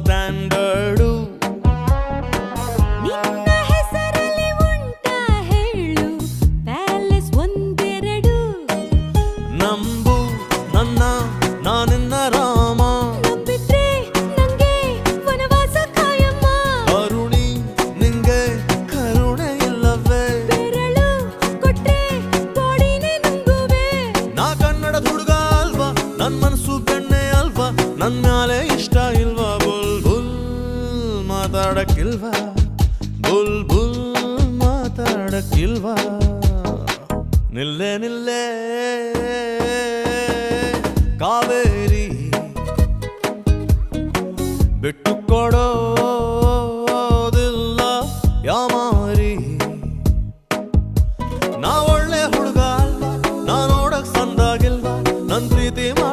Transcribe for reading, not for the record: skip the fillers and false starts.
standard ನಿನ್ನ ಹೆಸರಲ್ಲಿ ಉಂಟ ಹೇಳು ಪ್ಯಾಲೇಸ್ ಒಂದೆರಡು ನಂಬು ನನ್ನ ನಾನಿನ್ನ ರಾಮ ನಂಬಿದ್ರೆ ನಂಗೆ ವನವಾಸ ಕಾಯಮ್ಮ ಅರುಣಿ ನಿಂಗೆ ಕರುಣೆ ಇಲ್ಲವೇ ಬೆರಳು ಕೊಟ್ರೆ ಬಾಡಿನೇ ನುಂಗುವೆ ನಾ ಕನ್ನಡದ ಹುಡುಗ ಅಲ್ವಾ ನನ್ ಮನಸ್ಸು ಬೆಣ್ಣೆ ಅಲ್ವಾ ನನ್ ಮ್ಯಾಲೆ ಇಷ್ಟ ಇಲ್ವಾ ಬುಲ್ ಬುಲ್ ಮಾತಾಡಕ್ಕಿಲ್ವಾ ಬುಲ್ ಬುಲ್ ಮಾತಾಡಕ್ಕಿಲ್ವಾ ನಿಲ್ಲೆ ನಿಲ್ಲೆ ಕಾವೇ